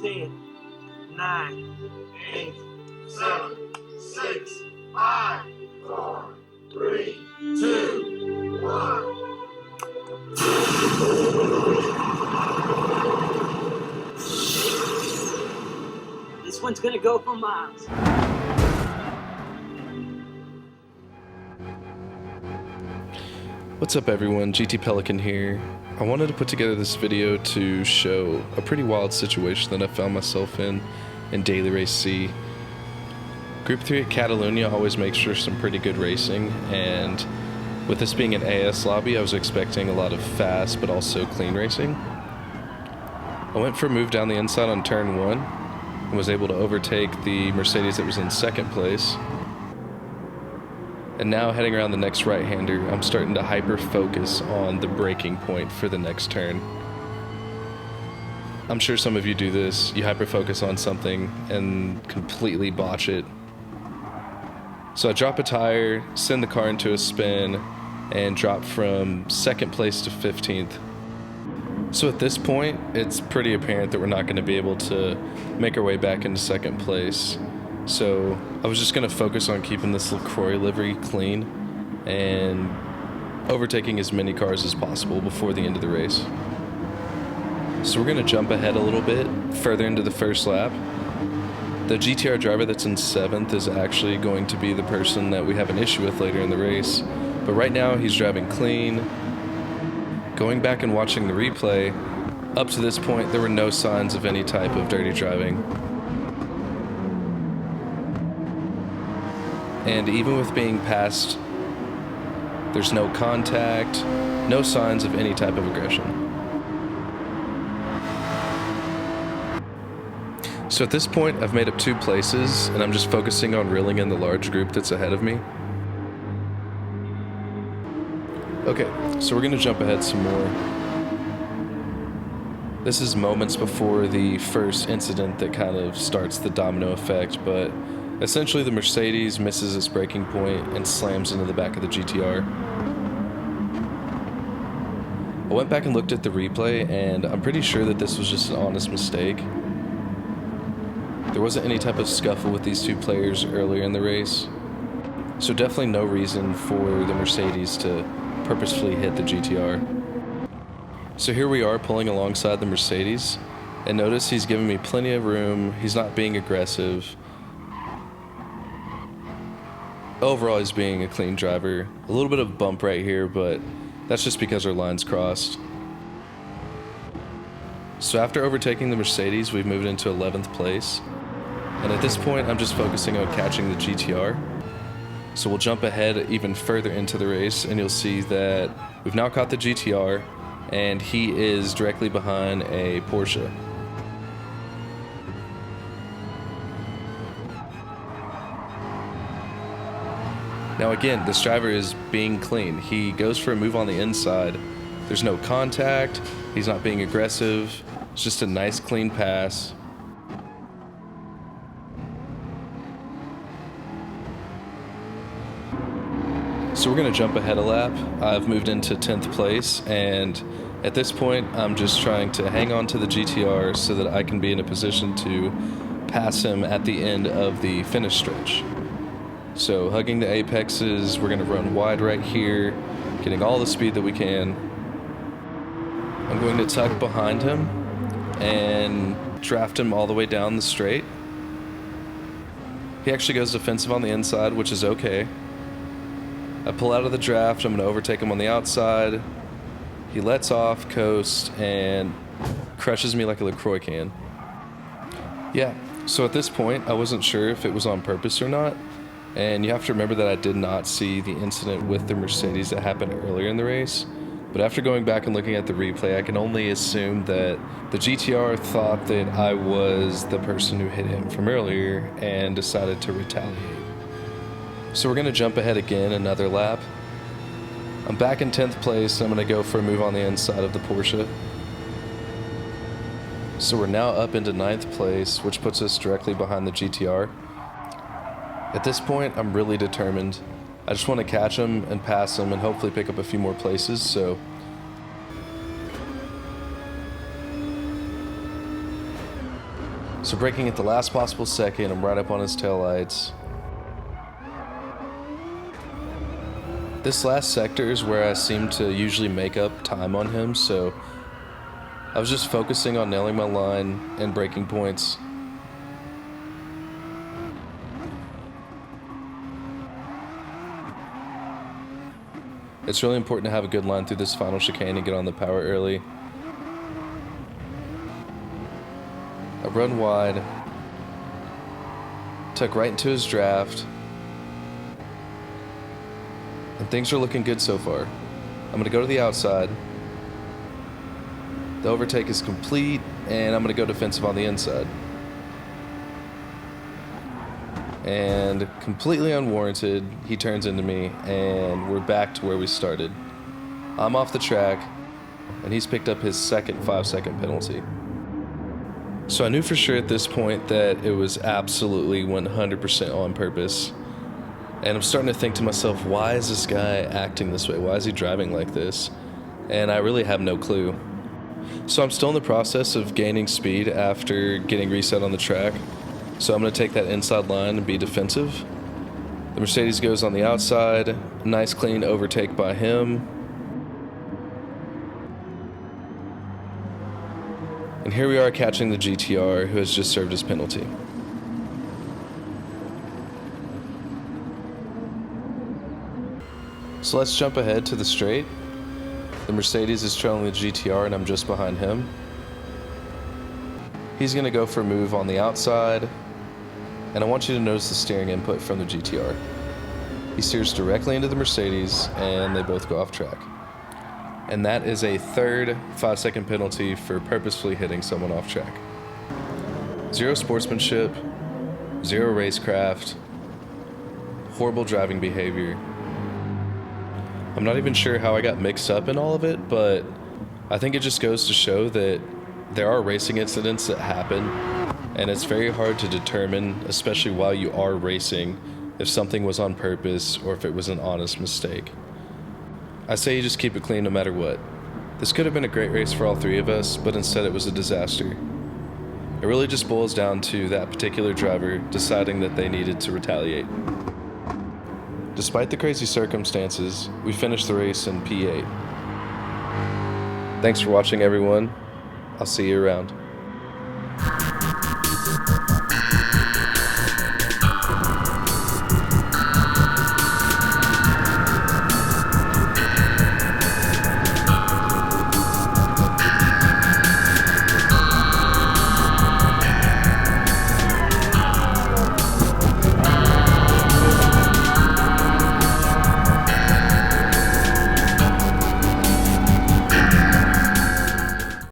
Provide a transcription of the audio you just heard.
10, 9, 8, 7, 6, 5, 4, 3, 2, 1. This one's gonna go for miles. What's up everyone, GTPelikan here. I wanted to put together this video to show a pretty wild situation that I found myself in Daily Race C. Group 3 at Catalunya always makes for some pretty good racing, and with this being an AS lobby, I was expecting a lot of fast but also clean racing. I went for a move down the inside on turn 1 and was able to overtake the Mercedes that was in second place. And now heading around the next right-hander, I'm starting to hyper-focus on the braking point for the next turn. I'm sure some of you do this. You hyper-focus on something and completely botch it. So I drop a tire, send the car into a spin, and drop from second place to 15th. So at this point, it's pretty apparent that we're not going to be able to make our way back into second place. So I was just going to focus on keeping this LaCroix livery clean and overtaking as many cars as possible before the end of the race. So we're going to jump ahead a little bit further into the first lap. The GTR driver that's in 7th is actually going to be the person that we have an issue with later in the race. But right now he's driving clean. Going back and watching the replay, up to this point there were no signs of any type of dirty driving. And even with being passed, there's no contact, no signs of any type of aggression. So at this point, I've made up 2 places, and I'm just focusing on reeling in the large group that's ahead of me. Okay, so we're gonna jump ahead some more. This is moments before the first incident that kind of starts the domino effect, but essentially the Mercedes misses its braking point and slams into the back of the GTR. I went back and looked at the replay, and I'm pretty sure that this was just an honest mistake. There wasn't any type of scuffle with these 2 players earlier in the race, so definitely no reason for the Mercedes to purposefully hit the GTR. So here we are pulling alongside the Mercedes, and notice he's giving me plenty of room, he's not being aggressive. Overall, he's being a clean driver. A little bit of bump right here, but that's just because our lines crossed. So after overtaking the Mercedes, we've moved into 11th place. And at this point, I'm just focusing on catching the GTR. So we'll jump ahead even further into the race, and you'll see that we've now caught the GTR, and he is directly behind a Porsche. Now again, this driver is being clean. He goes for a move on the inside. There's no contact, he's not being aggressive, it's just a nice clean pass. So we're gonna jump ahead a lap. I've moved into 10th place, and at this point I'm just trying to hang on to the GTR so that I can be in a position to pass him at the end of the finish stretch. So hugging the apexes, we're gonna run wide right here, getting all the speed that we can. I'm going to tuck behind him and draft him all the way down the straight. He actually goes defensive on the inside, which is okay. I pull out of the draft, I'm gonna overtake him on the outside. He lets off, coasts, and crushes me like a LaCroix can. Yeah, so at this point, I wasn't sure if it was on purpose or not. And you have to remember that I did not see the incident with the Mercedes that happened earlier in the race. But after going back and looking at the replay, I can only assume that the GTR thought that I was the person who hit him from earlier and decided to retaliate. So we're going to jump ahead again another lap. I'm back in 10th place, and I'm going to go for a move on the inside of the Porsche. So we're now up into 9th place, which puts us directly behind the GTR. At this point, I'm really determined. I just want to catch him and pass him and hopefully pick up a few more places, so So braking at the last possible second, I'm right up on his taillights. This last sector is where I seem to usually make up time on him, so I was just focusing on nailing my line and braking points. It's really important to have a good line through this final chicane and get on the power early. I run wide, tuck right into his draft, and things are looking good so far. I'm going to go to the outside. The overtake is complete, and I'm going to go defensive on the inside. And completely unwarranted, he turns into me, and we're back to where we started. I'm off the track, and he's picked up his second 5-second penalty. So I knew for sure at this point that it was absolutely 100% on purpose. And I'm starting to think to myself, why is this guy acting this way? Why is he driving like this? And I really have no clue. So I'm still in the process of gaining speed after getting reset on the track. So I'm going to take that inside line and be defensive. The Mercedes goes on the outside. Nice clean overtake by him. And here we are catching the GTR, who has just served his penalty. So let's jump ahead to the straight. The Mercedes is trailing the GTR and I'm just behind him. He's going to go for a move on the outside. And I want you to notice the steering input from the GTR. He steers directly into the Mercedes and they both go off track. And that is a third 5-second penalty for purposefully hitting someone off track. Zero sportsmanship, zero racecraft, horrible driving behavior. I'm not even sure how I got mixed up in all of it, but I think it just goes to show that there are racing incidents that happen, and it's very hard to determine, especially while you are racing, if something was on purpose or if it was an honest mistake. I say you just keep it clean no matter what. This could have been a great race for all three of us, but instead it was a disaster. It really just boils down to that particular driver deciding that they needed to retaliate. Despite the crazy circumstances, we finished the race in P8. Thanks for watching, everyone. I'll see you around.